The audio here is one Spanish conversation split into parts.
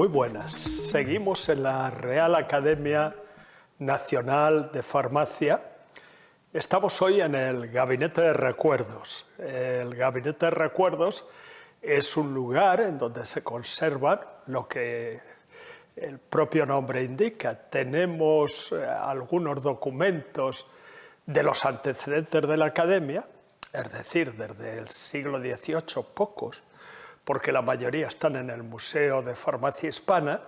Muy buenas. Seguimos en la Real Academia Nacional de Farmacia. Estamos hoy en el Gabinete de Recuerdos. El Gabinete de Recuerdos es un lugar en donde se conservan lo que el propio nombre indica. Tenemos algunos documentos de los antecedentes de la Academia, es decir, desde el siglo XVIII, pocos, porque la mayoría están en el Museo de Farmacia Hispana,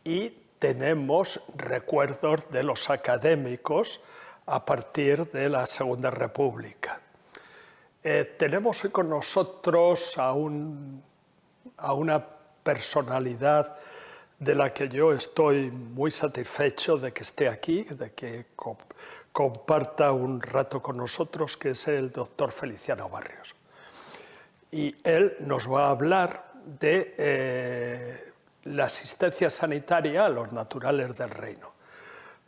y tenemos recuerdos de los académicos a partir de la Segunda República. Tenemos hoy con nosotros a una personalidad de la que yo estoy muy satisfecho de que esté aquí, de que comparta un rato con nosotros, que es el doctor Feliciano Barrios. Y él nos va a hablar de la asistencia sanitaria a los naturales del reino.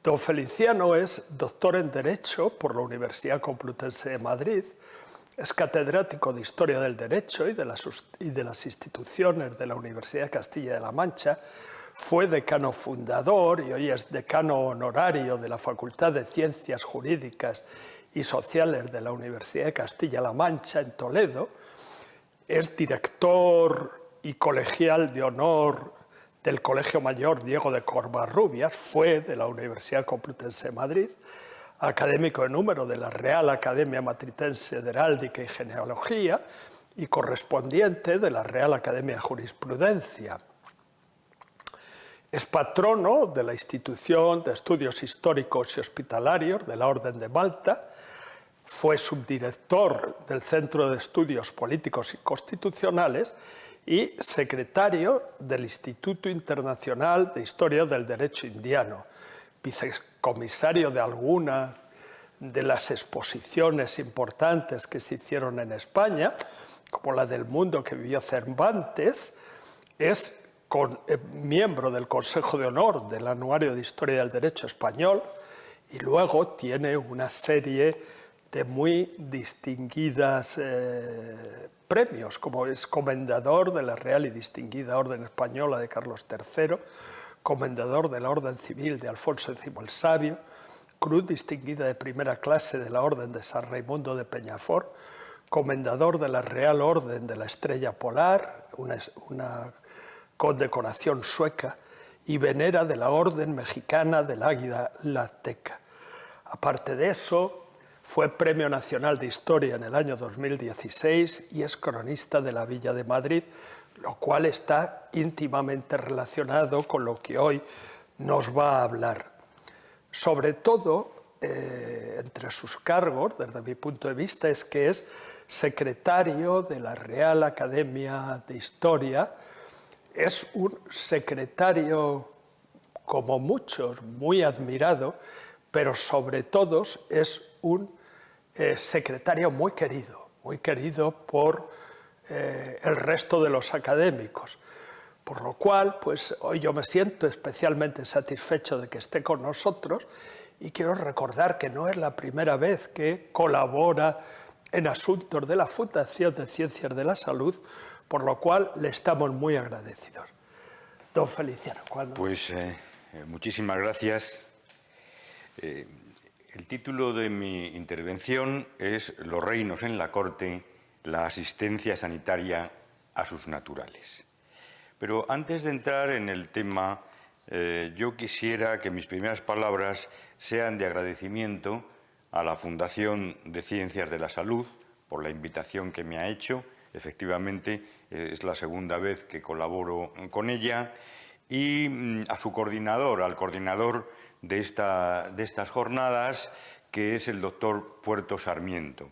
Don Feliciano es doctor en Derecho por la Universidad Complutense de Madrid, es catedrático de Historia del Derecho y de las instituciones de la Universidad de Castilla de la Mancha, fue decano fundador y hoy es decano honorario de la Facultad de Ciencias Jurídicas y Sociales de la Universidad de Castilla-La Mancha en Toledo. Es director y colegial de honor del Colegio Mayor Diego de Covarrubias, fue de la Universidad Complutense de Madrid, académico de número de la Real Academia Matritense de Heráldica y Genealogía y correspondiente de la Real Academia de Jurisprudencia. Es patrono de la Institución de Estudios Históricos y Hospitalarios de la Orden de Malta. Fue subdirector del Centro de Estudios Políticos y Constitucionales y secretario del Instituto Internacional de Historia del Derecho Indiano, vicecomisario de alguna de las exposiciones importantes que se hicieron en España, como la del mundo que vivió Cervantes. Es miembro del Consejo de Honor del Anuario de Historia del Derecho Español y luego tiene una serie de muy distinguidas premios, como es comendador de la Real y Distinguida Orden Española de Carlos III, comendador de la Orden Civil de Alfonso X el Sabio, Cruz Distinguida de Primera Clase de la Orden de San Raimundo de Peñafort, comendador de la Real Orden de la Estrella Polar, una condecoración sueca, y venera de la Orden Mexicana del Águila Azteca. Aparte de eso, fue Premio Nacional de Historia en el año 2016 y es cronista de la Villa de Madrid, lo cual está íntimamente relacionado con lo que hoy nos va a hablar. Sobre todo, entre sus cargos, desde mi punto de vista, es que es secretario de la Real Academia de Historia. Es un secretario, como muchos, muy admirado, pero sobre todo es un secretario muy querido por el resto de los académicos. Por lo cual, pues hoy yo me siento especialmente satisfecho de que esté con nosotros y quiero recordar que no es la primera vez que colabora en asuntos de la Fundación de Ciencias de la Salud, por lo cual le estamos muy agradecidos. Don Feliciano, ¿cuándo? Pues muchísimas gracias. El título de mi intervención es Los reinos en la corte, la asistencia sanitaria a sus naturales. Pero antes de entrar en el tema, yo quisiera que mis primeras palabras sean de agradecimiento a la Fundación de Ciencias de la Salud por la invitación que me ha hecho. Efectivamente, es la segunda vez que colaboro con ella, y a su coordinador, al coordinador de estas jornadas, que es el doctor Puerto Sarmiento,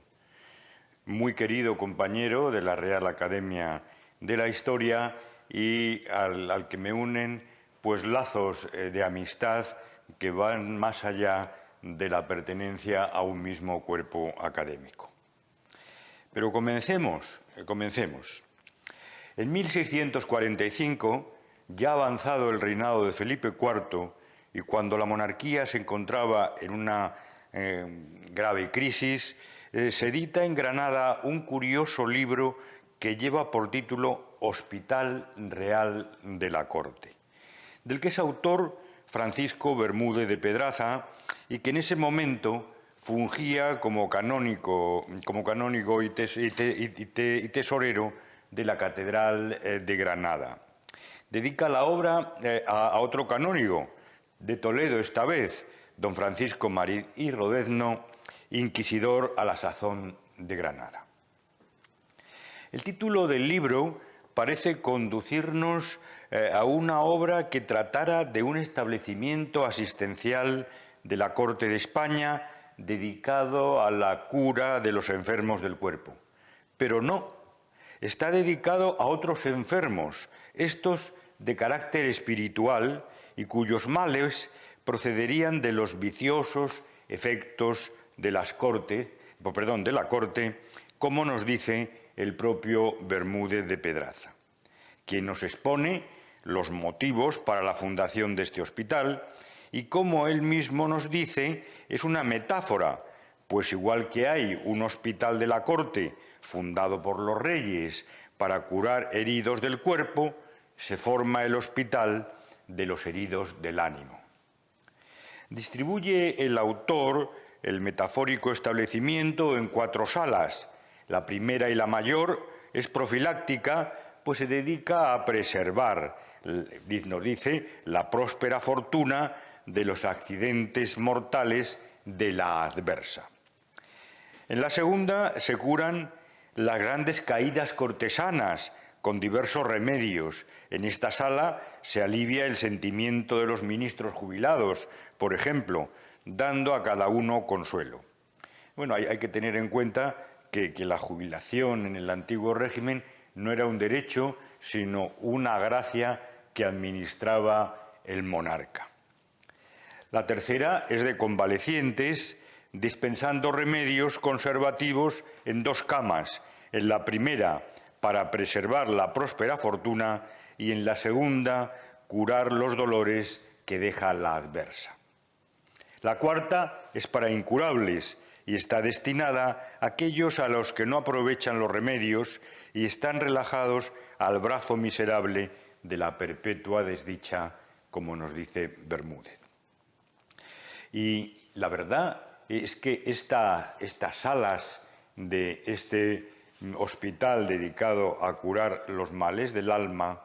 muy querido compañero de la Real Academia de la Historia y al que me unen pues lazos de amistad que van más allá de la pertenencia a un mismo cuerpo académico. Pero comencemos. En 1645, ya avanzado el reinado de Felipe IV, y cuando la monarquía se encontraba en una grave crisis, se edita en Granada un curioso libro que lleva por título Hospital Real de la Corte. del que es autor Francisco Bermúdez de Pedraza y que en ese momento fungía como canónigo y tesorero de la Catedral de Granada. Dedica la obra a otro canónigo, de Toledo esta vez, don Francisco Marín y Rodezno, inquisidor a la sazón de Granada. El título del libro parece conducirnos a una obra que tratara de un establecimiento asistencial de la Corte de España dedicado a la cura de los enfermos del cuerpo. Pero no, está dedicado a otros enfermos, estos de carácter espiritual y cuyos males procederían de los viciosos efectos de la corte, como nos dice el propio Bermúdez de Pedraza, quien nos expone los motivos para la fundación de este hospital y, como él mismo nos dice, es una metáfora, pues igual que hay un hospital de la corte fundado por los reyes para curar heridos del cuerpo, se forma el hospital de los heridos del ánimo. Distribuye el autor el metafórico establecimiento en 4 salas. La primera y la mayor es profiláctica, pues se dedica a preservar, nos dice, la próspera fortuna de los accidentes mortales de la adversa. En la segunda se curan las grandes caídas cortesanas con diversos remedios. En esta sala se alivia el sentimiento de los ministros jubilados, por ejemplo, dando a cada uno consuelo. Bueno, hay que tener en cuenta que la jubilación en el antiguo régimen no era un derecho, sino una gracia que administraba el monarca. La tercera es de convalecientes, dispensando remedios conservativos en 2 camas, en la primera para preservar la próspera fortuna y en la segunda curar los dolores que deja la adversa. La cuarta es para incurables y está destinada a aquellos a los que no aprovechan los remedios y están relajados al brazo miserable de la perpetua desdicha, como nos dice Bermúdez. Y la verdad es que estas salas de este hospital dedicado a curar los males del alma,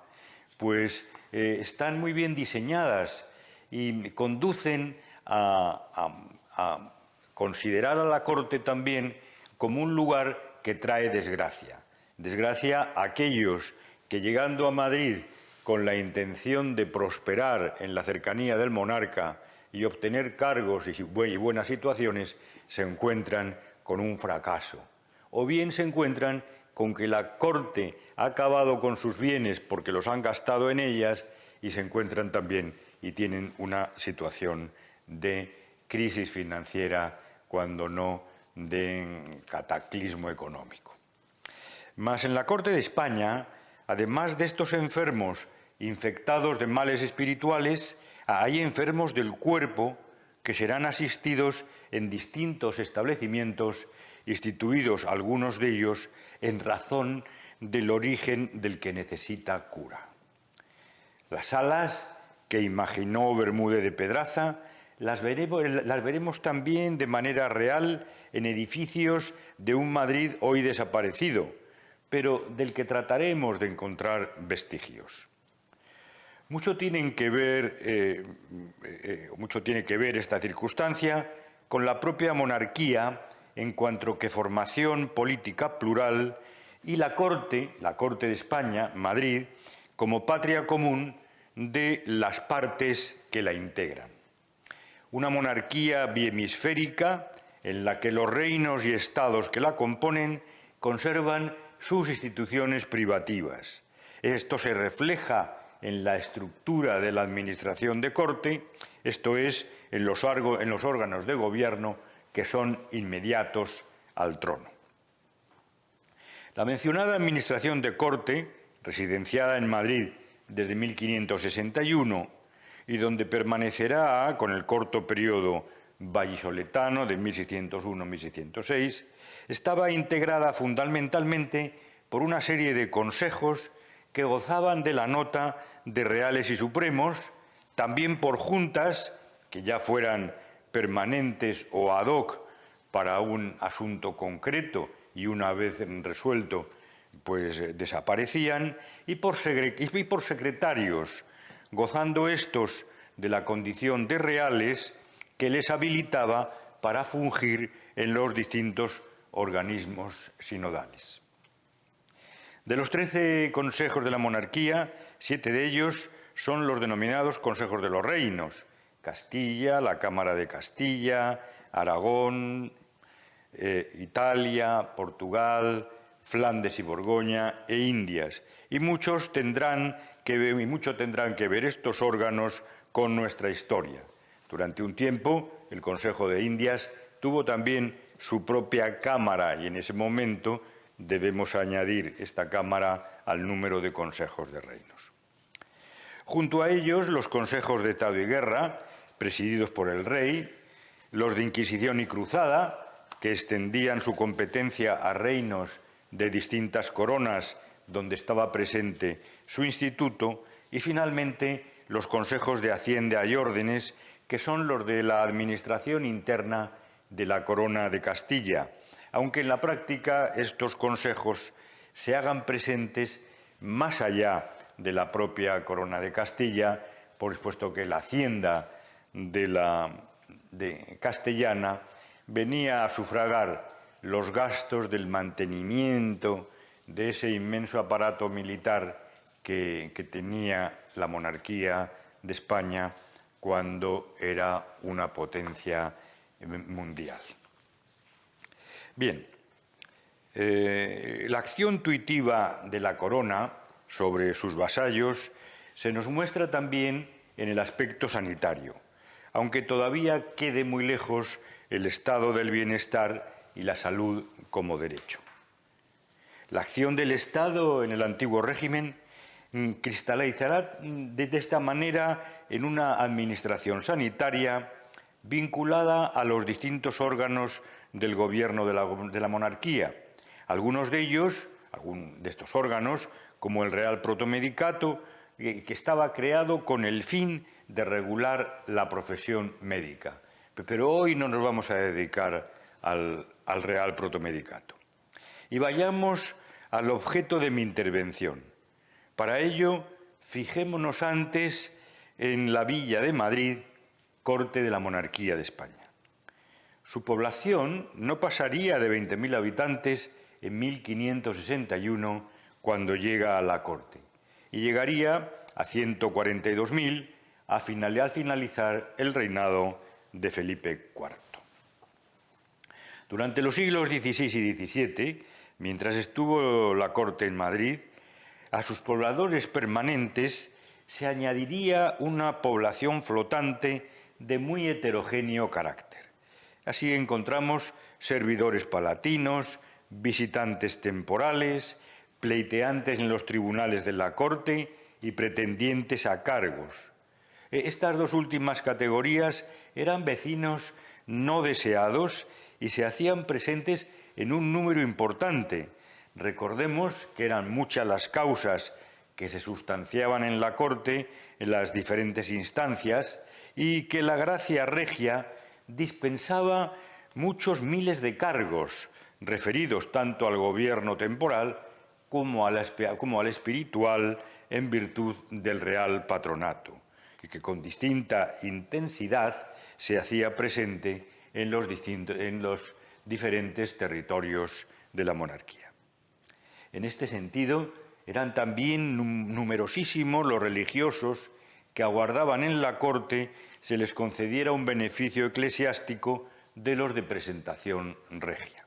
pues están muy bien diseñadas y conducen a considerar a la corte también como un lugar que trae desgracia. Desgracia a aquellos que, llegando a Madrid con la intención de prosperar en la cercanía del monarca y obtener cargos y buenas situaciones, se encuentran con un fracaso. O bien se encuentran con que la corte ha acabado con sus bienes porque los han gastado en ellas y se encuentran también y tienen una situación de crisis financiera, cuando no de cataclismo económico. Mas en la corte de España, además de estos enfermos infectados de males espirituales, hay enfermos del cuerpo que serán asistidos en distintos establecimientos, instituidos algunos de ellos en razón del origen del que necesita cura. Las salas que imaginó Bermúdez de Pedraza las veremos también de manera real en edificios de un Madrid hoy desaparecido, pero del que trataremos de encontrar vestigios. Mucho tiene que ver esta circunstancia con la propia monarquía en cuanto que formación política plural y la Corte de España, Madrid, como patria común de las partes que la integran. Una monarquía bihemisférica en la que los reinos y estados que la componen conservan sus instituciones privativas. Esto se refleja en la estructura de la administración de corte, esto es, en los órganos de gobierno que son inmediatos al trono. La mencionada administración de corte, residenciada en Madrid desde 1561 y donde permanecerá con el corto periodo vallisoletano de 1601-1606, estaba integrada fundamentalmente por una serie de consejos que gozaban de la nota de reales y supremos, también por juntas que ya fueran permanentes o ad hoc para un asunto concreto y una vez resuelto, pues desaparecían, y por secretarios, gozando estos de la condición de reales que les habilitaba para fungir en los distintos organismos sinodales. De los 13 consejos de la monarquía, 7 de ellos son los denominados consejos de los reinos: Castilla, la Cámara de Castilla, Aragón, Italia, Portugal, Flandes y Borgoña e Indias. Y mucho tendrán que ver estos órganos con nuestra historia. Durante un tiempo, el Consejo de Indias tuvo también su propia cámara, y en ese momento debemos añadir esta cámara al número de consejos de reinos. Junto a ellos, los consejos de Estado y Guerra, presididos por el rey, los de Inquisición y Cruzada, que extendían su competencia a reinos de distintas coronas donde estaba presente su instituto, y finalmente los consejos de Hacienda y Órdenes, que son los de la administración interna de la Corona de Castilla, aunque en la práctica estos consejos se hagan presentes más allá de la propia Corona de Castilla, puesto que la Hacienda de castellana venía a sufragar los gastos del mantenimiento de ese inmenso aparato militar que tenía la monarquía de España cuando era una potencia mundial. Bien, la acción tuitiva de la corona sobre sus vasallos se nos muestra también en el aspecto sanitario, aunque todavía quede muy lejos el estado del bienestar y la salud como derecho. La acción del Estado en el antiguo régimen cristalizará de esta manera en una administración sanitaria vinculada a los distintos órganos del gobierno de la monarquía. Algunos de ellos, de estos órganos, como el Real Protomedicato, que estaba creado con el fin de regular la profesión médica. Pero hoy no nos vamos a dedicar al Real Protomedicato. Y vayamos al objeto de mi intervención. Para ello, fijémonos antes en la Villa de Madrid, corte de la monarquía de España. Su población no pasaría de 20.000 habitantes en 1561, cuando llega a la corte, y llegaría a 142.000 al finalizar el reinado de Felipe IV. Durante los siglos XVI y XVII, mientras estuvo la corte en Madrid, a sus pobladores permanentes se añadiría una población flotante de muy heterogéneo carácter. Así encontramos servidores palatinos, visitantes temporales, pleiteantes en los tribunales de la corte y pretendientes a cargos. Estas dos últimas categorías eran vecinos no deseados y se hacían presentes en un número importante. Recordemos que eran muchas las causas que se sustanciaban en la corte, en las diferentes instancias, y que la gracia regia dispensaba muchos miles de cargos referidos tanto al gobierno temporal como al espiritual en virtud del real patronato, y que con distinta intensidad se hacía presente en los diferentes territorios de la monarquía. En este sentido, eran también numerosísimos los religiosos que aguardaban en la corte se les concediera un beneficio eclesiástico de los de presentación regia.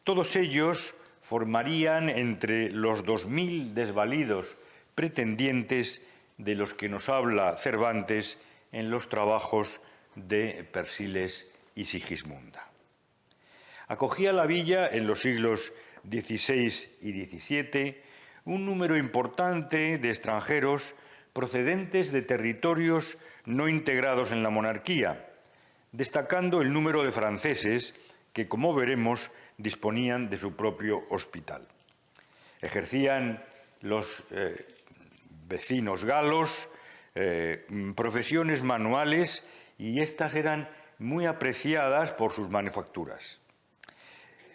Todos ellos formarían entre los 2.000 desvalidos pretendientes de los que nos habla Cervantes en los trabajos de Persiles y Sigismunda. Acogía la villa en los siglos XVI y XVII un número importante de extranjeros procedentes de territorios no integrados en la monarquía, destacando el número de franceses que, como veremos, disponían de su propio hospital. Ejercían los vecinos galos profesiones manuales, y estas eran muy apreciadas por sus manufacturas.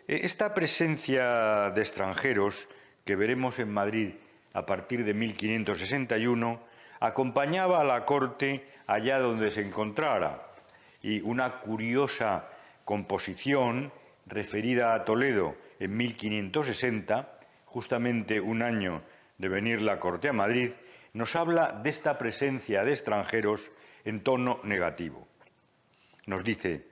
Esta presencia de extranjeros que veremos en Madrid a partir de 1561 acompañaba a la corte allá donde se encontrara, y una curiosa composición referida a Toledo en 1560, justamente un año de venir la corte a Madrid, nos habla de esta presencia de extranjeros en tono negativo. Nos dice: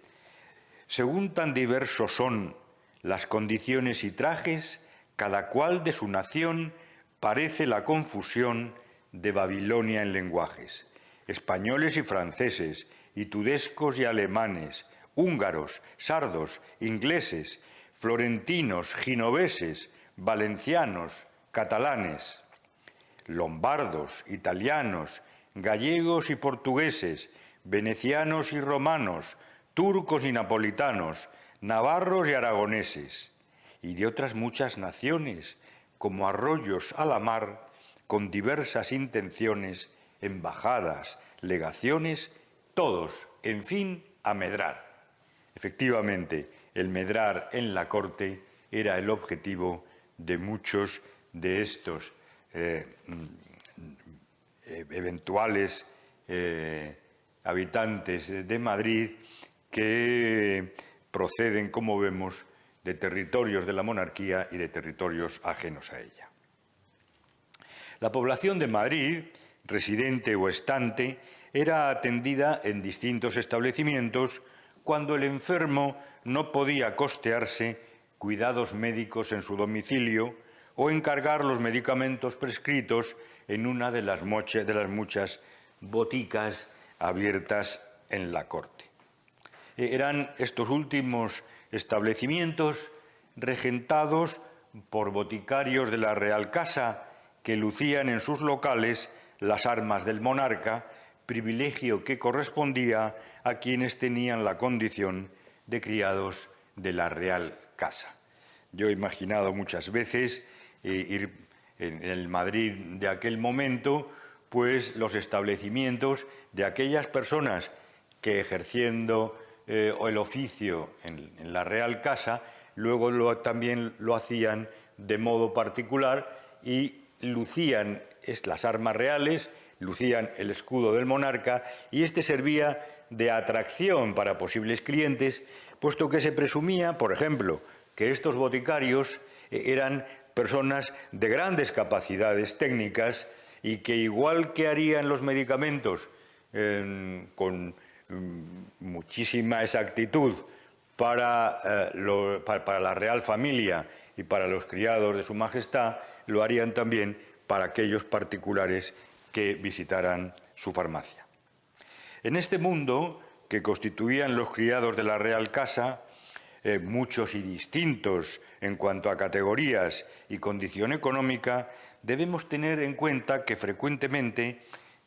según tan diversos son las condiciones y trajes, cada cual de su nación parece la confusión de Babilonia en lenguajes. Españoles y franceses, y tudescos y alemanes, húngaros, sardos, ingleses, florentinos, ginoveses, valencianos, catalanes, lombardos, italianos, gallegos y portugueses, venecianos y romanos, turcos y napolitanos, navarros y aragoneses, y de otras muchas naciones, como arroyos a la mar, con diversas intenciones, embajadas, legaciones, todos, en fin, a medrar. Efectivamente, el medrar en la corte era el objetivo de muchos de estos eventuales habitantes de Madrid, que proceden, como vemos, de territorios de la monarquía y de territorios ajenos a ella. La población de Madrid, residente o estante, era atendida en distintos establecimientos cuando el enfermo no podía costearse cuidados médicos en su domicilio o encargar los medicamentos prescritos en una de las muchas boticas abiertas en la corte. Eran estos últimos establecimientos regentados por boticarios de la Real Casa que lucían en sus locales las armas del monarca, privilegio que correspondía a quienes tenían la condición de criados de la Real Casa. Yo he imaginado muchas veces ir en el Madrid de aquel momento, pues los establecimientos de aquellas personas que, ejerciendo el oficio en la Real Casa, luego también lo hacían de modo particular y lucían las armas reales, lucían el escudo del monarca, y este servía de atracción para posibles clientes, puesto que se presumía, por ejemplo, que estos boticarios eran personas de grandes capacidades técnicas y que, igual que harían los medicamentos con muchísima exactitud para la Real Familia y para los criados de Su Majestad, lo harían también para aquellos particulares que visitaran su farmacia. En este mundo que constituían los criados de la Real Casa, muchos y distintos en cuanto a categorías y condición económica, debemos tener en cuenta que frecuentemente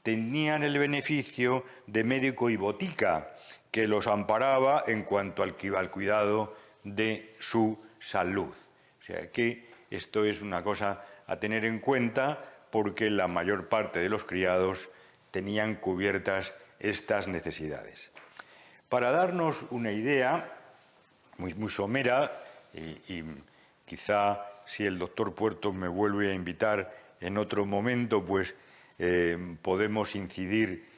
tenían el beneficio de médico y botica, que los amparaba en cuanto al cuidado de su salud. O sea que esto es una cosa a tener en cuenta, porque la mayor parte de los criados tenían cubiertas estas necesidades. Para darnos una idea muy somera, y quizá si el doctor Puerto me vuelve a invitar en otro momento, pues podemos incidir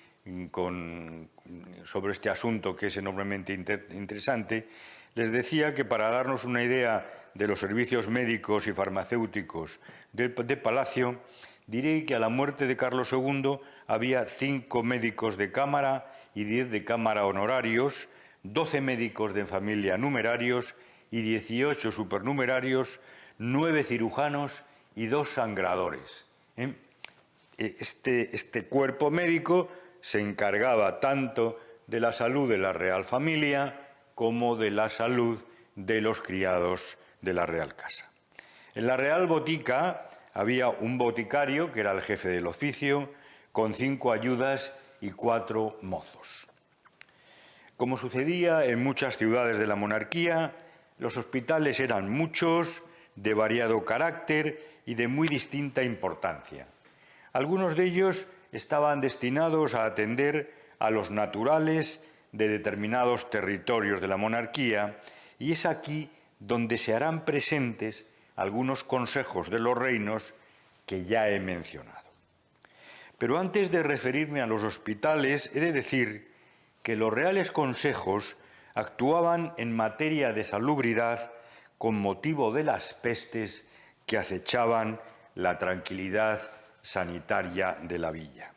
sobre este asunto, que es enormemente interesante. Les decía que, para darnos una idea de los servicios médicos y farmacéuticos de Palacio, diré que a la muerte de Carlos II había 5 médicos de cámara y 10 de cámara honorarios, 12 médicos de familia numerarios y 18 supernumerarios, 9 cirujanos y 2 sangradores. Este cuerpo médico se encargaba tanto de la salud de la Real Familia como de la salud de los criados de la Real Casa. En la Real Botica había un boticario, que era el jefe del oficio, con 5 ayudas y 4 mozos. Como sucedía en muchas ciudades de la monarquía, los hospitales eran muchos, de variado carácter y de muy distinta importancia. Algunos de ellos estaban destinados a atender a los naturales de determinados territorios de la monarquía, y es aquí donde se harán presentes algunos consejos de los reinos que ya he mencionado. Pero antes de referirme a los hospitales, he de decir que los reales consejos actuaban en materia de salubridad con motivo de las pestes que acechaban la tranquilidad sanitaria de la villa.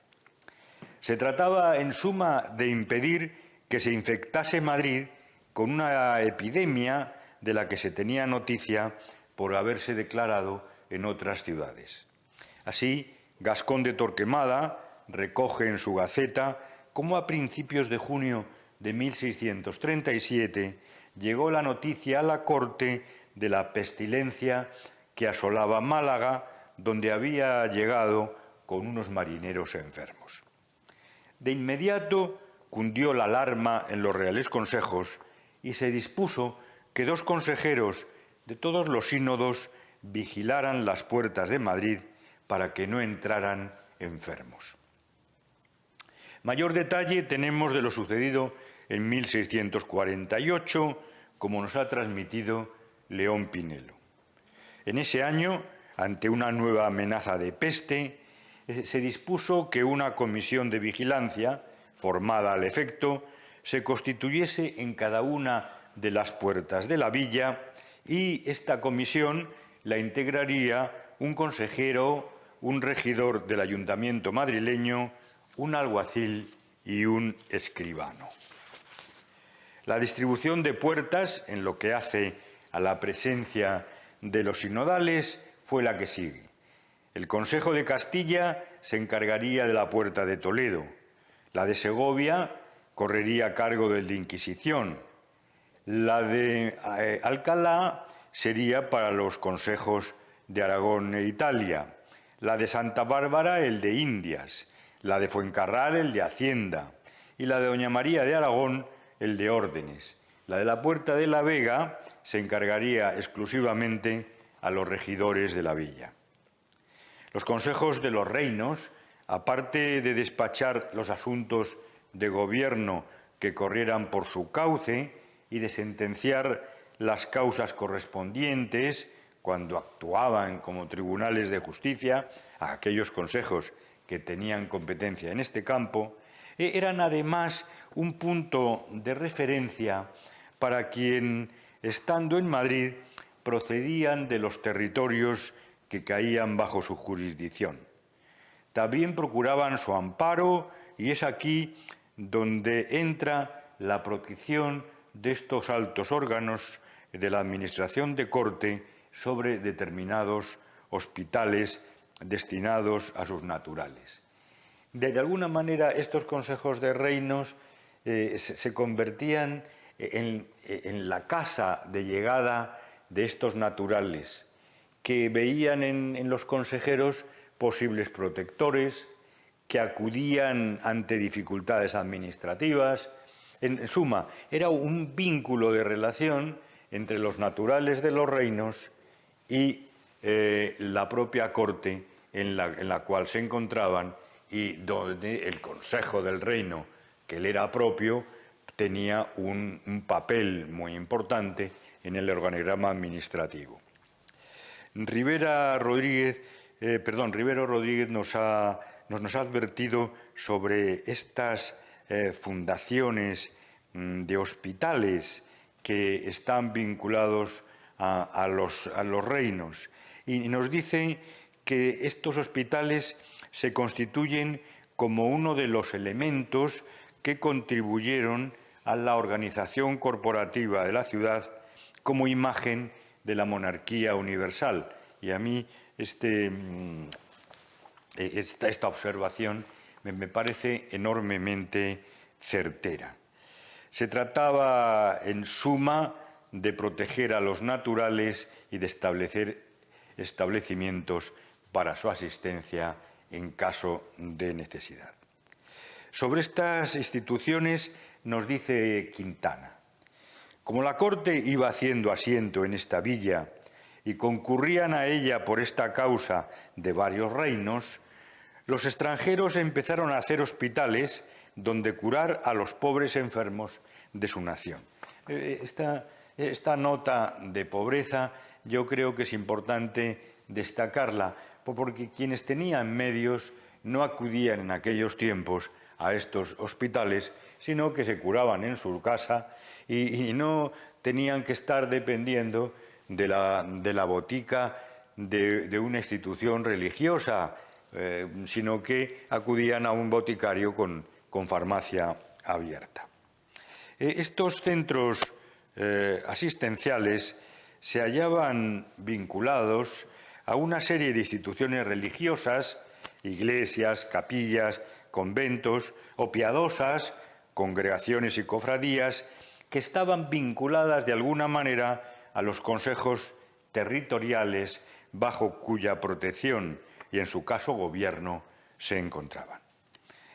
Se trataba, en suma, de impedir que se infectase Madrid con una epidemia de la que se tenía noticia por haberse declarado en otras ciudades. Así, Gascón de Torquemada recoge en su Gaceta cómo a principios de junio de 1637 llegó la noticia a la corte de la pestilencia que asolaba Málaga, donde había llegado con unos marineros enfermos. De inmediato cundió la alarma en los reales consejos y se dispuso que 2 consejeros de todos los sínodos vigilaran las puertas de Madrid para que no entraran enfermos. Mayor detalle tenemos de lo sucedido en 1648, como nos ha transmitido León Pinelo. En ese año, ante una nueva amenaza de peste, se dispuso que una comisión de vigilancia, formada al efecto, se constituyese en cada una de las puertas de la villa, y esta comisión la integraría un consejero, un regidor del ayuntamiento madrileño, un alguacil y un escribano. La distribución de puertas, en lo que hace a la presencia de los sinodales, fue la que sigue. El Consejo de Castilla se encargaría de la puerta de Toledo. La de Segovia correría a cargo del de Inquisición. La de Alcalá sería para los consejos de Aragón e Italia. La de Santa Bárbara, el de Indias. La de Fuencarral, el de Hacienda. Y la de Doña María de Aragón, el de Órdenes. La de la Puerta de la Vega se encargaría exclusivamente a los regidores de la villa. Los consejos de los reinos, aparte de despachar los asuntos de gobierno que corrieran por su cauce y de sentenciar las causas correspondientes cuando actuaban como tribunales de justicia, a aquellos consejos que tenían competencia en este campo, eran además un punto de referencia para quien, estando en Madrid, procedían de los territorios que caían bajo su jurisdicción. También procuraban su amparo, y es aquí donde entra la protección de estos altos órganos de la administración de corte sobre determinados hospitales destinados a sus naturales. De alguna manera, estos consejos de reinos se convertían en la casa de llegada de estos naturales, que veían en los consejeros posibles protectores, que acudían ante dificultades administrativas. En suma, era un vínculo de relación entre los naturales de los reinos y la propia corte en la cual se encontraban, y donde el consejo del reino, que le era propio, tenía un papel muy importante en el organigrama administrativo. Rivero Rodríguez nos ha advertido sobre estas fundaciones de hospitales que están vinculados a los reinos, y nos dice que estos hospitales se constituyen como uno de los elementos que contribuyeron a la organización corporativa de la ciudad como imagen de la monarquía universal. Y a mí esta observación me parece enormemente certera. Se trataba, en suma, de proteger a los naturales y de establecer establecimientos para su asistencia en caso de necesidad. Sobre estas instituciones nos dice Quintana: como la corte iba haciendo asiento en esta villa y concurrían a ella por esta causa de varios reinos, los extranjeros empezaron a hacer hospitales donde curar a los pobres enfermos de su nación. Esta nota de pobreza yo creo que es importante destacarla, porque quienes tenían medios no acudían en aquellos tiempos a estos hospitales, sino que se curaban en su casa y no tenían que estar dependiendo de la botica de una institución religiosa, sino que acudían a un boticario con farmacia abierta. Estos centros asistenciales se hallaban vinculados a una serie de instituciones religiosas, iglesias, capillas, conventos o piadosas, congregaciones y cofradías que estaban vinculadas de alguna manera a los consejos territoriales bajo cuya protección y, en su caso, gobierno se encontraban.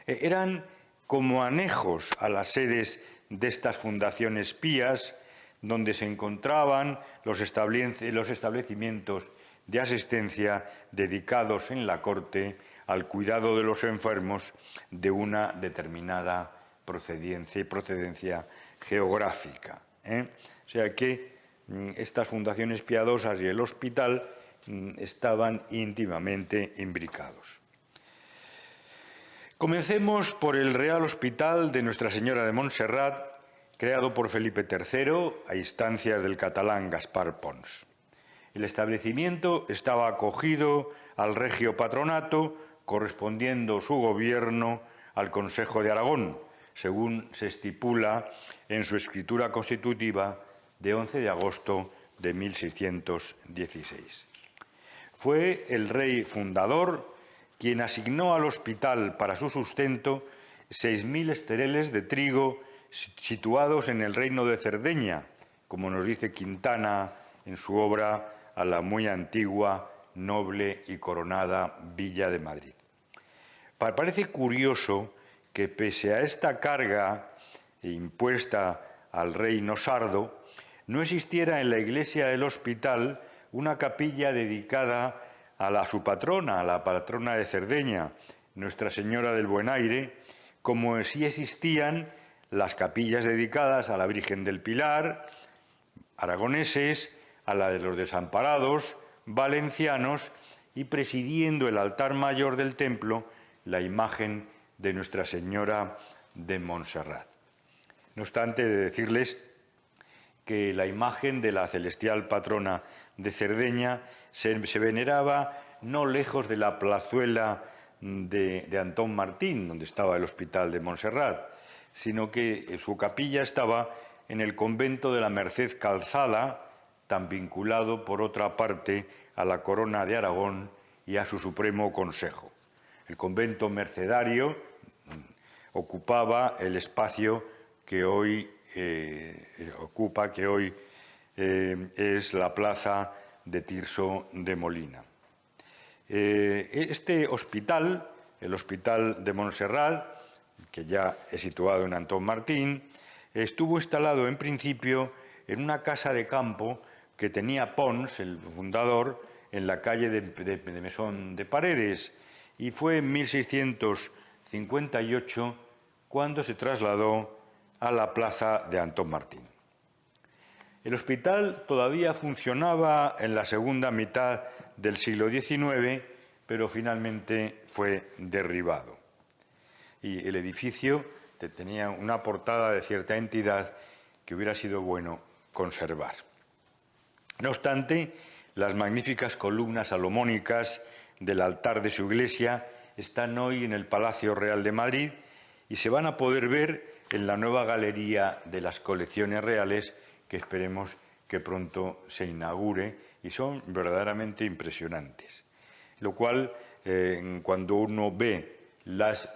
Eran como anejos a las sedes de estas fundaciones pías, donde se encontraban los establecimientos de asistencia dedicados en la corte al cuidado de los enfermos de una determinada procedencia geográfica. O sea que estas fundaciones piadosas y el hospital estaban íntimamente imbricados. Comencemos por el Real Hospital de Nuestra Señora de Montserrat, creado por Felipe III a instancias del catalán Gaspar Pons. El establecimiento estaba acogido al Regio Patronato, correspondiendo su gobierno al Consejo de Aragón, según se estipula en su escritura constitutiva de 11 de agosto de 1616. Fue el rey fundador quien asignó al hospital para su sustento 6.000 estereles de trigo situados en el reino de Cerdeña, como nos dice Quintana en su obra A la muy antigua, noble y coronada Villa de Madrid. Parece curioso que, pese a esta carga impuesta al reino sardo, no existiera en la iglesia del hospital una capilla dedicada a su patrona, a la patrona de Cerdeña, Nuestra Señora del Buen Aire, como sí existían las capillas dedicadas a la Virgen del Pilar, aragoneses, a la de los desamparados, valencianos, y presidiendo el altar mayor del templo, la imagen de Nuestra Señora de Montserrat. No obstante, he de decirles que la imagen de la celestial patrona de Cerdeña se veneraba no lejos de la plazuela de Antón Martín, donde estaba el Hospital de Montserrat, sino que su capilla estaba en el convento de la Merced Calzada, tan vinculado, por otra parte, a la Corona de Aragón y a su Supremo Consejo. El convento mercedario ocupaba el espacio que hoy es la plaza de Tirso de Molina. Este hospital, el Hospital de Montserrat, que ya es situado en Antón Martín, estuvo instalado en principio en una casa de campo que tenía Pons, el fundador, en la calle de Mesón de Paredes, y fue en 1658 cuando se trasladó a la plaza de Antón Martín. El hospital todavía funcionaba en la segunda mitad del siglo XIX, pero finalmente fue derribado. Y el edificio tenía una portada de cierta entidad que hubiera sido bueno conservar. No obstante, las magníficas columnas salomónicas del altar de su iglesia están hoy en el Palacio Real de Madrid y se van a poder ver en la nueva galería de las colecciones reales, que esperemos que pronto se inaugure, y son verdaderamente impresionantes. Lo cual, cuando uno ve las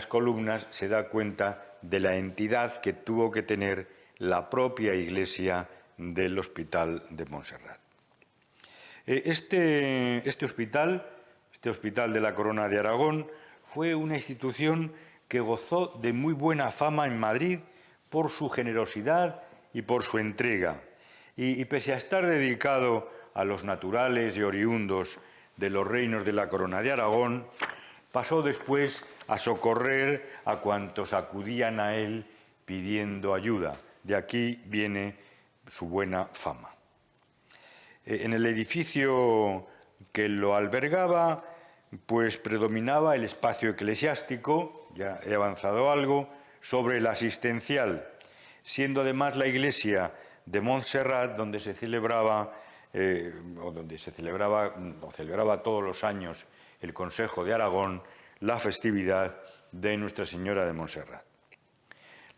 columnas, se da cuenta de la entidad que tuvo que tener la propia iglesia del Hospital de Montserrat. Este hospital de la Corona de Aragón, fue una institución que gozó de muy buena fama en Madrid por su generosidad y por su entrega. Y pese a estar dedicado a los naturales y oriundos de los reinos de la Corona de Aragón, pasó después a socorrer a cuantos acudían a él pidiendo ayuda. De aquí viene su buena fama. En el edificio que lo albergaba, pues predominaba el espacio eclesiástico, ya he avanzado algo, sobre el asistencial, siendo además la iglesia de Montserrat donde se celebraba todos los años el Consejo de Aragón la festividad de Nuestra Señora de Montserrat.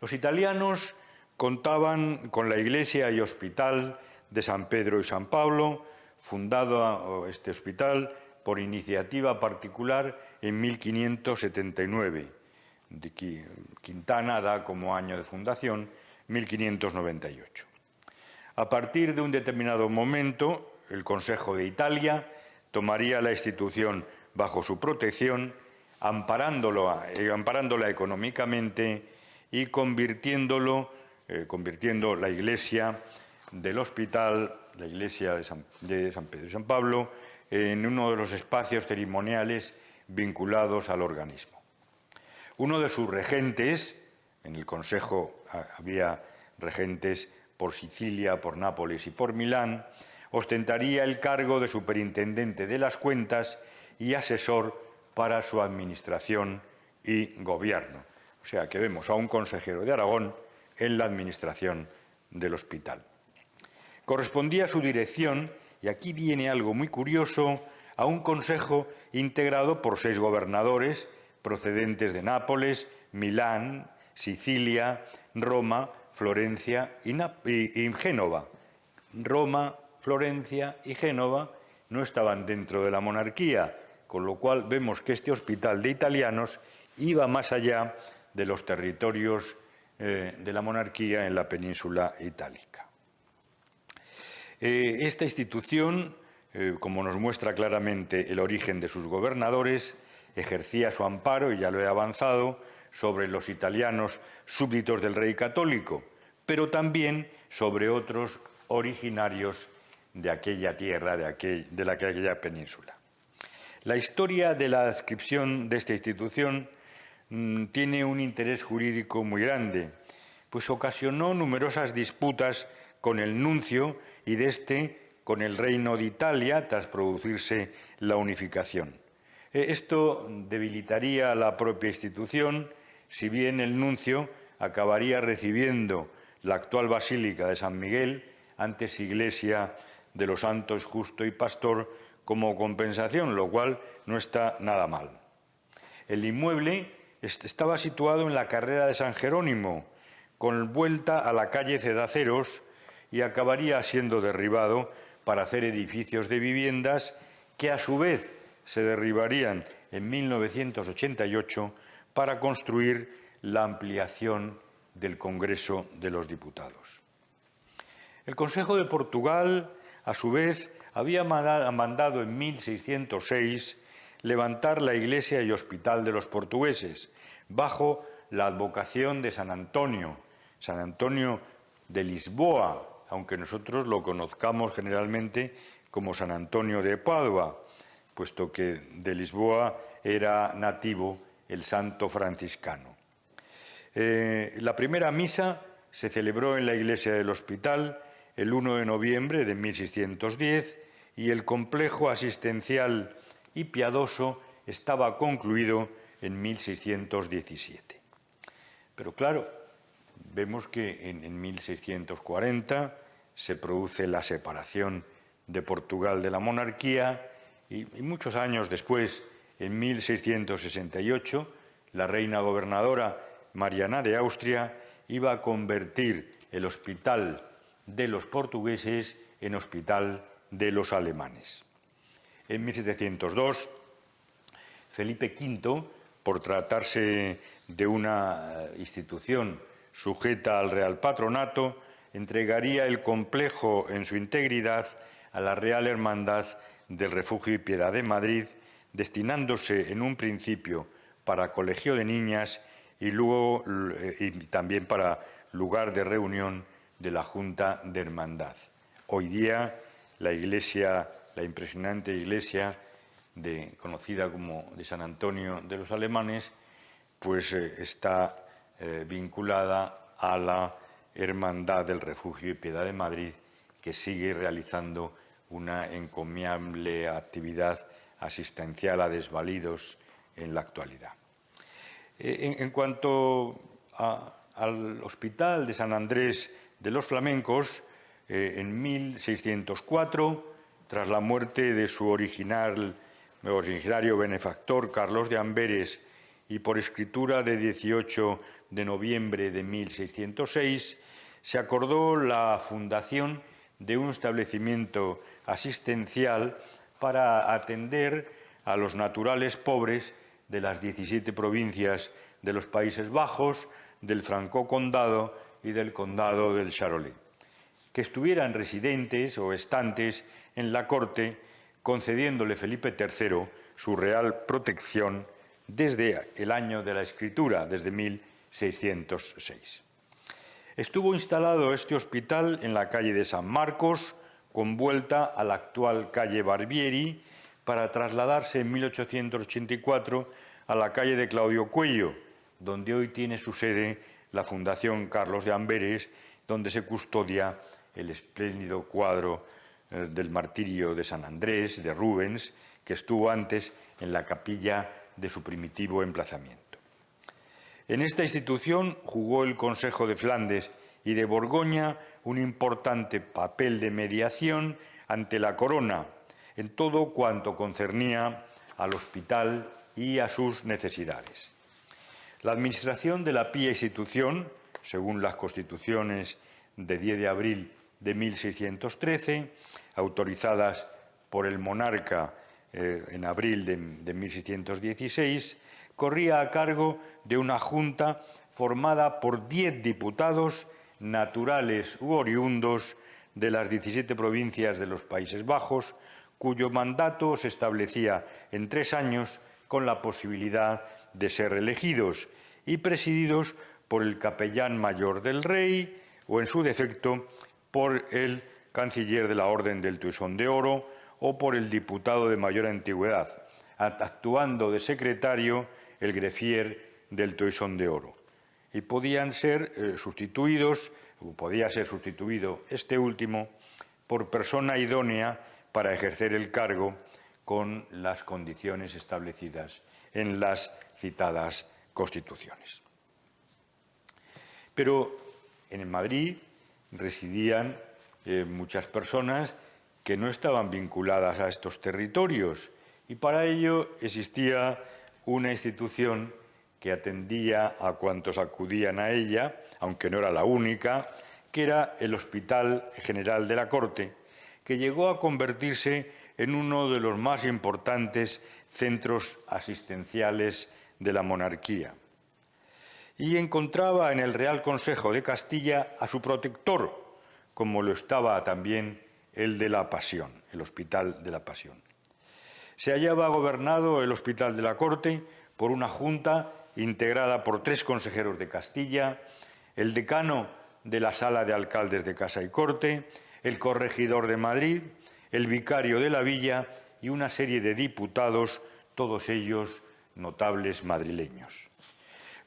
Los italianos contaban con la iglesia y hospital de San Pedro y San Pablo, fundado este hospital por iniciativa particular en 1579. Quintana da como año de fundación 1598. A partir de un determinado momento, el Consejo de Italia tomaría la institución bajo su protección, amparándola económicamente y convirtiendo la iglesia del hospital, la iglesia de San Pedro y San Pablo, en uno de los espacios ceremoniales vinculados al organismo. Uno de sus regentes, en el Consejo había regentes por Sicilia, por Nápoles y por Milán, ostentaría el cargo de superintendente de las cuentas y asesor para su administración y gobierno. O sea que vemos a un consejero de Aragón en la administración del hospital. Correspondía su dirección, y aquí viene algo muy curioso, a un consejo integrado por 6 gobernadores procedentes de Nápoles, Milán, Sicilia, Roma, Florencia y Génova. Roma, Florencia y Génova no estaban dentro de la monarquía, con lo cual vemos que este hospital de italianos iba más allá de los territorios de la monarquía en la península itálica. Esta institución, como nos muestra claramente el origen de sus gobernadores, ejercía su amparo, y ya lo he avanzado, sobre los italianos súbditos del rey católico, pero también sobre otros originarios de aquella tierra, de aquella península. La historia de la adscripción de esta institución tiene un interés jurídico muy grande, pues ocasionó numerosas disputas con el nuncio y de este con el Reino de Italia tras producirse la unificación. Esto debilitaría la propia institución, si bien el nuncio acabaría recibiendo la actual Basílica de San Miguel, antes iglesia de los Santos Justo y Pastor, como compensación, lo cual no está nada mal. El inmueble estaba situado en la carrera de San Jerónimo, con vuelta a la calle Cedaceros, y acabaría siendo derribado para hacer edificios de viviendas que a su vez se derribarían en 1988 para construir la ampliación del Congreso de los Diputados. El Consejo de Portugal, a su vez, había mandado en 1606 levantar la iglesia y hospital de los portugueses, bajo la advocación de San Antonio de Lisboa, aunque nosotros lo conozcamos generalmente como San Antonio de Padua, puesto que de Lisboa era nativo el santo franciscano. La primera misa se celebró en la iglesia del hospital el 1 de noviembre de 1610 y el complejo asistencial y piadoso estaba concluido en 1617. Pero claro, vemos que en 1640 se produce la separación de Portugal de la monarquía y muchos años después, en 1668, la reina gobernadora Mariana de Austria iba a convertir el hospital de los portugueses en hospital de los alemanes. En 1702, Felipe V, por tratarse de una institución sujeta al Real Patronato, entregaría el complejo en su integridad a la Real Hermandad del Refugio y Piedad de Madrid, destinándose en un principio para colegio de niñas y luego también para lugar de reunión de la Junta de Hermandad. Hoy día la impresionante iglesia conocida como de San Antonio de los Alemanes, pues está vinculada a la Hermandad del Refugio y Piedad de Madrid, que sigue realizando una encomiable actividad asistencial a desvalidos en la actualidad. En cuanto al Hospital de San Andrés de los Flamencos, en 1604, tras la muerte de su originario benefactor Carlos de Amberes y por escritura de 18 de noviembre de 1606, se acordó la fundación de un establecimiento asistencial para atender a los naturales pobres de las 17 provincias de los Países Bajos, del Franco Condado y del Condado del Charolais, que estuvieran residentes o estantes en la corte, concediéndole Felipe III su real protección desde el año de la escritura, desde 1606. Estuvo instalado este hospital en la calle de San Marcos, con vuelta a la actual calle Barbieri, para trasladarse en 1884 a la calle de Claudio Cuello, donde hoy tiene su sede la Fundación Carlos de Amberes, donde se custodia el espléndido cuadro del Martirio de San Andrés, de Rubens, que estuvo antes en la capilla de su primitivo emplazamiento. En esta institución jugó el Consejo de Flandes y de Borgoña un importante papel de mediación ante la corona en todo cuanto concernía al hospital y a sus necesidades. La administración de la pía institución, según las constituciones de 10 de abril de 1613, autorizadas por el monarca en abril de 1616, corría a cargo de una junta formada por 10 diputados naturales u oriundos de las 17 provincias de los Países Bajos, cuyo mandato se establecía en 3 años con la posibilidad de ser elegidos y presididos por el capellán mayor del rey o, en su defecto, por el canciller de la Orden del Toisón de Oro o por el diputado de mayor antigüedad, actuando de secretario el greffier del Toisón de Oro. Y podía ser sustituido este último por persona idónea para ejercer el cargo con las condiciones establecidas en las citadas constituciones. Pero en Madrid residían muchas personas que no estaban vinculadas a estos territorios y para ello existía una institución que atendía a cuantos acudían a ella, aunque no era la única, que era el Hospital General de la Corte, que llegó a convertirse en uno de los más importantes centros asistenciales de la monarquía. Y encontraba en el Real Consejo de Castilla a su protector, como lo estaba también el de la Pasión, el Hospital de la Pasión. Se hallaba gobernado el Hospital de la Corte por una junta integrada por 3 consejeros de Castilla, el decano de la Sala de Alcaldes de Casa y Corte, el corregidor de Madrid, el vicario de la Villa y una serie de diputados, todos ellos notables madrileños.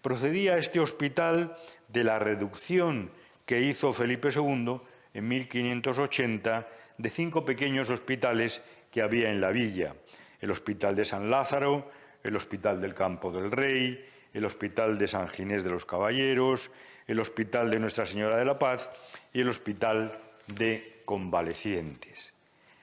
Procedía este hospital de la reducción que hizo Felipe II en 1580 de 5 pequeños hospitales que había en la villa: el Hospital de San Lázaro, el Hospital del Campo del Rey, el Hospital de San Ginés de los Caballeros, el Hospital de Nuestra Señora de la Paz y el Hospital de Convalecientes,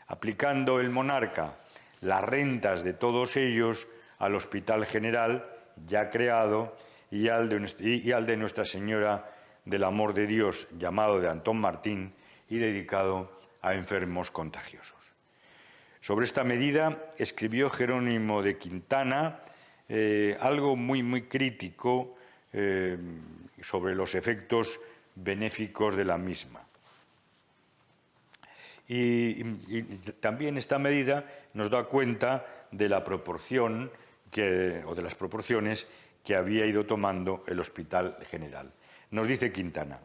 aplicando el monarca las rentas de todos ellos al Hospital General ya creado y al de Nuestra Señora del Amor de Dios, llamado de Antón Martín y dedicado a enfermos contagiosos. Sobre esta medida escribió Jerónimo de Quintana algo muy crítico sobre los efectos benéficos de la misma. Y también esta medida nos da cuenta de la proporción o de las proporciones que había ido tomando el Hospital General. Nos dice Quintana: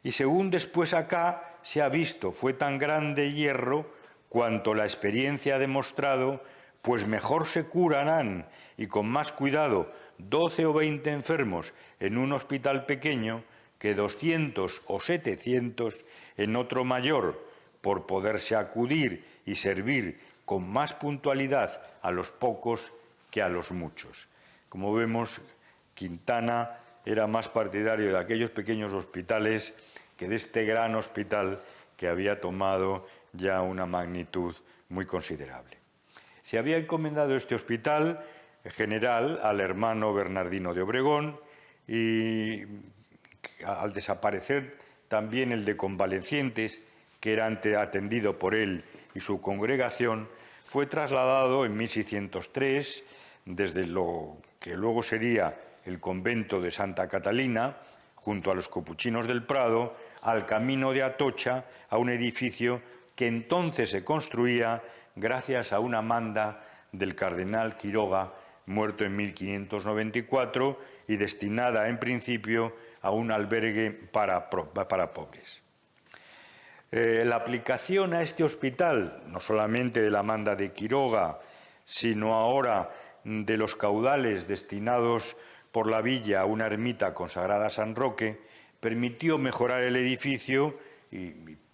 y según después acá se ha visto, fue tan grande hierro cuanto la experiencia ha demostrado pues mejor se curarán y con más cuidado 12 o 20 enfermos en un hospital pequeño que 200 o 700 en otro mayor, por poderse acudir y servir con más puntualidad a los pocos que a los muchos. Como vemos, Quintana era más partidario de aquellos pequeños hospitales que de este gran hospital que había tomado ya una magnitud muy considerable. Se había encomendado este hospital general al hermano Bernardino de Obregón y al desaparecer también el de convalecientes, que era atendido por él y su congregación, fue trasladado en 1603 desde lo que luego sería el convento de Santa Catalina, junto a los Capuchinos del Prado, al camino de Atocha, a un edificio que entonces se construía gracias a una manda del cardenal Quiroga, muerto en 1594, y destinada en principio a un albergue para pobres. La aplicación a este hospital, no solamente de la manda de Quiroga, sino ahora de los caudales destinados por la villa a una ermita consagrada a San Roque, permitió mejorar el edificio y,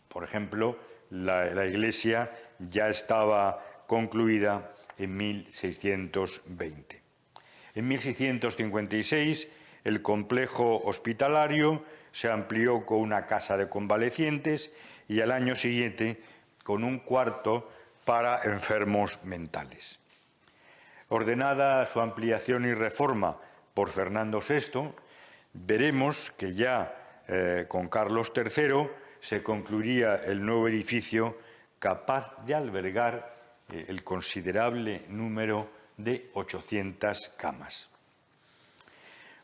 por ejemplo, la iglesia ya estaba concluida en 1620. En 1656, el complejo hospitalario se amplió con una casa de convalecientes y al año siguiente con un cuarto para enfermos mentales. Ordenada su ampliación y reforma por Fernando VI, veremos que ya con Carlos III se concluiría el nuevo edificio capaz de albergar el considerable número de 800 camas.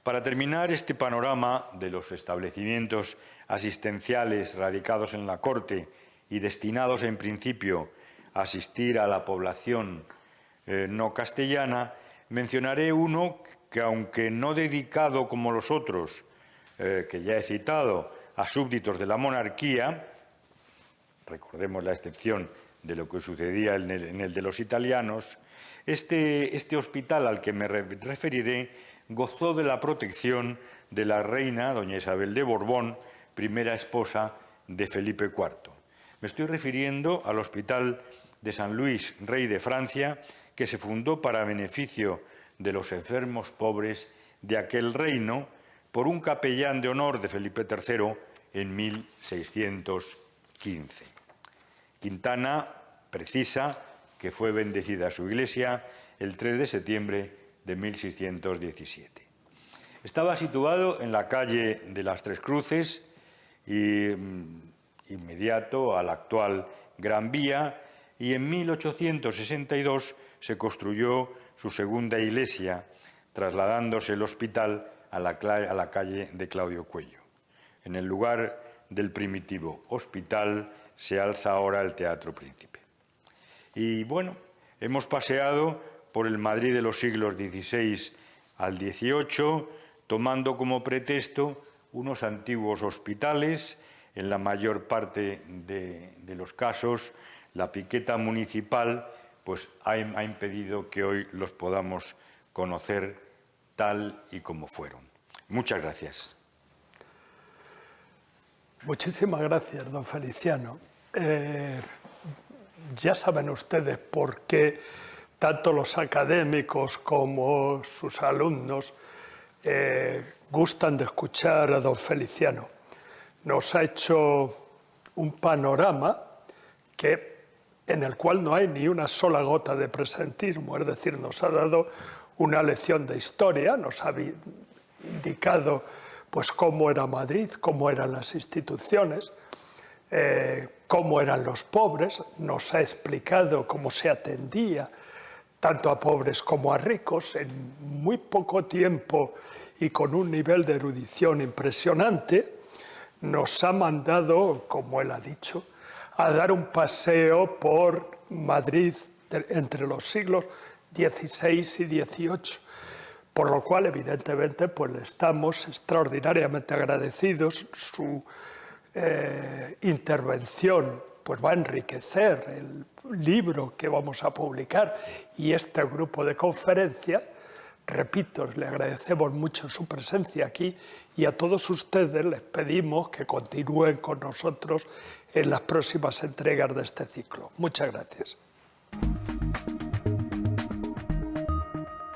Para terminar este panorama de los establecimientos asistenciales radicados en la corte y destinados en principio a asistir a la población no castellana, mencionaré uno que, aunque no dedicado como los otros, que ya he citado, a súbditos de la monarquía, recordemos la excepción de lo que sucedía en el de los italianos, este hospital al que me referiré gozó de la protección de la reina doña Isabel de Borbón, primera esposa de Felipe IV. Me estoy refiriendo al Hospital de San Luis, rey de Francia, que se fundó para beneficio de los enfermos pobres de aquel reino por un capellán de honor de Felipe III en 1615. Quintana precisa que fue bendecida su iglesia el 3 de septiembre de 1617. Estaba situado en la calle de las Tres Cruces, inmediato a la actual Gran Vía, y en 1862 se construyó su segunda iglesia, trasladándose el hospital a la calle de Claudio Cuello. En el lugar del primitivo hospital se alza ahora el Teatro Príncipe. Y bueno, hemos paseado por el Madrid de los siglos XVI al XVIII, tomando como pretexto unos antiguos hospitales. En la mayor parte de los casos, la piqueta municipal pues, ha impedido que hoy los podamos conocer tal y como fueron. Muchas gracias. Muchísimas gracias, don Feliciano. Ya saben ustedes por qué tanto los académicos como sus alumnos gustan de escuchar a don Feliciano. Nos ha hecho un panorama en el cual no hay ni una sola gota de presentismo, es decir, nos ha dado una lección de historia, nos ha indicado pues, cómo era Madrid, cómo eran las instituciones, cómo eran los pobres, nos ha explicado cómo se atendía tanto a pobres como a ricos en muy poco tiempo y con un nivel de erudición impresionante. Nos ha mandado, como él ha dicho, a dar un paseo por Madrid entre los siglos XVI y XVIII, por lo cual, evidentemente, pues le estamos extraordinariamente agradecidos su intervención pues va a enriquecer el libro que vamos a publicar y este grupo de conferencias. Repito, le agradecemos mucho su presencia aquí y a todos ustedes les pedimos que continúen con nosotros en las próximas entregas de este ciclo. Muchas gracias.